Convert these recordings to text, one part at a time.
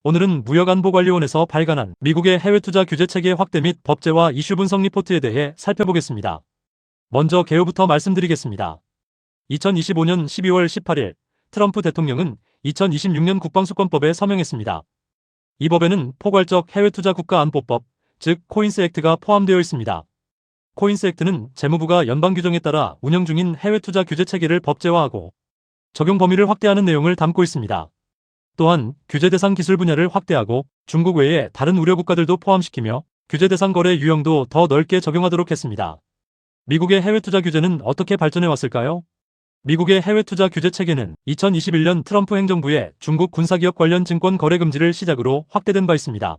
오늘은 무역안보관리원에서 발간한 미국의 해외투자 규제체계 확대 및 법제화 이슈 분석 리포트에 대해 살펴보겠습니다. 먼저 개요부터 말씀드리겠습니다. 2025년 12월 18일 트럼프 대통령은 2026년 국방수권법에 서명했습니다. 이 법에는 포괄적 해외투자 국가안보법, 즉 코인스 액트가 포함되어 있습니다. 코인스 액트는 재무부가 연방 규정에 따라 운영 중인 해외투자 규제체계를 법제화하고 적용 범위를 확대하는 내용을 담고 있습니다. 또한 규제 대상 기술 분야를 확대하고 중국 외에 다른 우려 국가들도 포함시키며 규제 대상 거래 유형도 더 넓게 적용하도록 했습니다. 미국의 해외투자 규제는 어떻게 발전해 왔을까요? 미국의 해외투자 규제 체계는 2021년 트럼프 행정부의 중국 군사기업 관련 증권 거래 금지를 시작으로 확대된 바 있습니다.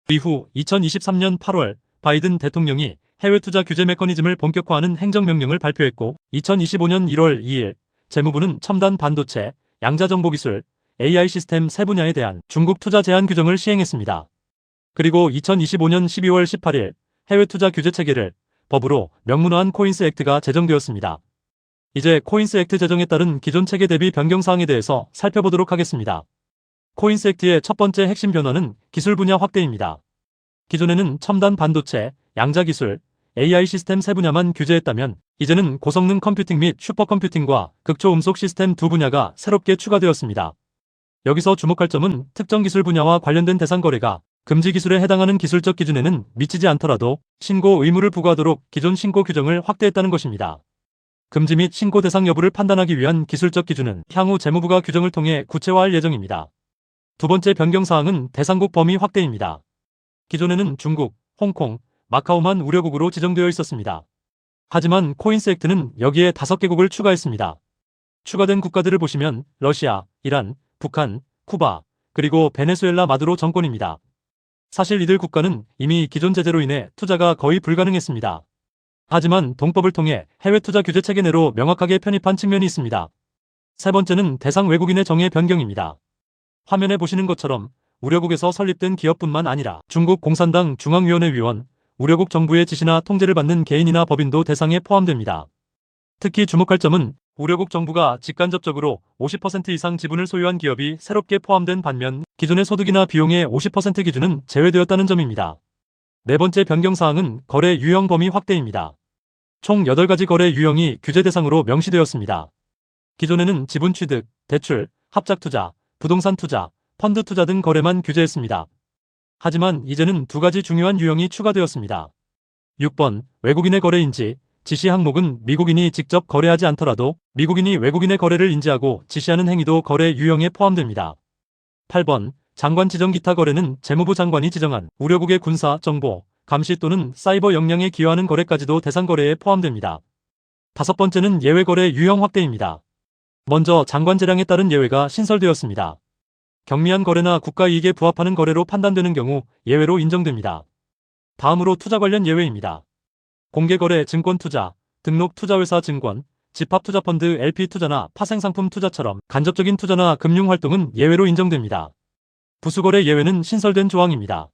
이후 2023년 8월 바이든 대통령이 해외투자 규제 메커니즘을 본격화하는 행정명령을 발표했고 2025년 1월 2일 재무부는 첨단 반도체, 양자정보기술, AI 시스템 세 분야에 대한 중국 투자 제한 규정을 시행했습니다. 그리고 2025년 12월 18일 해외투자 규제 체계를 법으로 명문화한 코인스 액트가 제정되었습니다. 이제 코인스 액트 제정에 따른 기존 체계 대비 변경 사항에 대해서 살펴보도록 하겠습니다. 코인스 액트의 첫 번째 핵심 변화는 기술 분야 확대입니다. 기존에는 첨단 반도체, 양자기술, AI 시스템 세 분야만 규제했다면 이제는 고성능 컴퓨팅 및 슈퍼컴퓨팅과 극초음속 시스템 두 분야가 새롭게 추가되었습니다. 여기서 주목할 점은 특정 기술 분야와 관련된 대상 거래가 금지 기술에 해당하는 기술적 기준에는 미치지 않더라도 신고 의무를 부과하도록 기존 신고 규정을 확대했다는 것입니다. 금지 및 신고 대상 여부를 판단하기 위한 기술적 기준은 향후 재무부가 규정을 통해 구체화할 예정입니다. 두 번째 변경사항은 대상국 범위 확대입니다. 기존에는 중국, 홍콩, 마카오만 우려국으로 지정되어 있었습니다. 하지만 코인스 액트는 여기에 5개국을 추가했습니다. 추가된 국가들을 보시면 러시아, 이란, 북한, 쿠바, 그리고 베네수엘라 마두로 정권입니다. 사실 이들 국가는 이미 기존 제재로 인해 투자가 거의 불가능했습니다. 하지만 동법을 통해 해외 투자 규제 체계 내로 명확하게 편입한 측면이 있습니다. 세 번째는 대상 외국인의 정의 변경입니다. 화면에 보시는 것처럼 우려국에서 설립된 기업뿐만 아니라 중국 공산당 중앙위원회 위원, 우려국 정부의 지시나 통제를 받는 개인이나 법인도 대상에 포함됩니다. 특히 주목할 점은 우려국 정부가 직간접적으로 50% 이상 지분을 소유한 기업이 새롭게 포함된 반면 기존의 소득이나 비용의 50% 기준은 제외되었다는 점입니다. 네 번째 변경사항은 거래 유형 범위 확대입니다. 총 8가지 거래 유형이 규제 대상으로 명시되었습니다. 기존에는 지분 취득, 대출, 합작투자, 부동산 투자, 펀드 투자 등 거래만 규제했습니다. 하지만 이제는 2가지 중요한 유형이 추가되었습니다. 6번 외국인의 거래 인지, 지시 항목은 미국인이 직접 거래하지 않더라도 미국인이 외국인의 거래를 인지하고 지시하는 행위도 거래 유형에 포함됩니다. 8번 장관 지정 기타 거래는 재무부 장관이 지정한 우려국의 군사, 정보, 감시 또는 사이버 역량에 기여하는 거래까지도 대상 거래에 포함됩니다. 5번째는 예외 거래 유형 확대입니다. 먼저 장관 재량에 따른 예외가 신설되었습니다. 경미한 거래나 국가 이익에 부합하는 거래로 판단되는 경우 예외로 인정됩니다. 다음으로 투자 관련 예외입니다. 공개거래 증권투자, 등록투자회사 증권, 집합투자펀드 LP투자나 파생상품 투자처럼 간접적인 투자나 금융활동은 예외로 인정됩니다. 부수거래 예외는 신설된 조항입니다.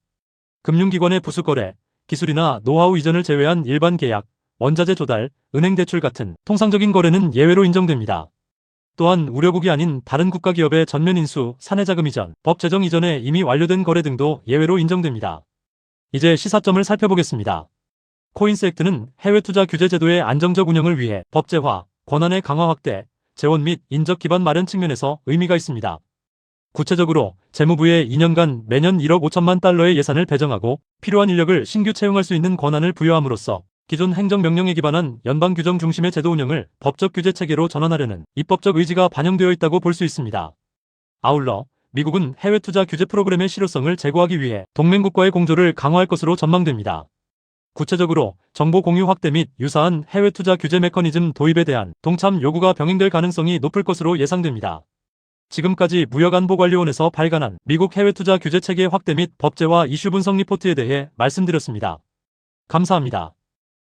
금융기관의 부수거래, 기술이나 노하우 이전을 제외한 일반 계약, 원자재 조달, 은행 대출 같은 통상적인 거래는 예외로 인정됩니다. 또한 우려국이 아닌 다른 국가기업의 전면 인수, 사내자금 이전, 법 제정 이전에 이미 완료된 거래 등도 예외로 인정됩니다. 이제 시사점을 살펴보겠습니다. 코인스 액트는 해외투자 규제 제도의 안정적 운영을 위해 법제화, 권한의 강화 확대, 재원 및 인적 기반 마련 측면에서 의미가 있습니다. 구체적으로 재무부에 2년간 매년 1억 5천만 달러의 예산을 배정하고 필요한 인력을 신규 채용할 수 있는 권한을 부여함으로써 기존 행정명령에 기반한 연방 규정 중심의 제도 운영을 법적 규제 체계로 전환하려는 입법적 의지가 반영되어 있다고 볼 수 있습니다. 아울러 미국은 해외투자 규제 프로그램의 실효성을 제고하기 위해 동맹국과의 공조를 강화할 것으로 전망됩니다. 구체적으로 정보 공유 확대 및 유사한 해외 투자 규제 메커니즘 도입에 대한 동참 요구가 병행될 가능성이 높을 것으로 예상됩니다. 지금까지 무역안보관리원에서 발간한 미국 해외 투자 규제 체계 확대 및 법제화 이슈 분석 리포트에 대해 말씀드렸습니다. 감사합니다.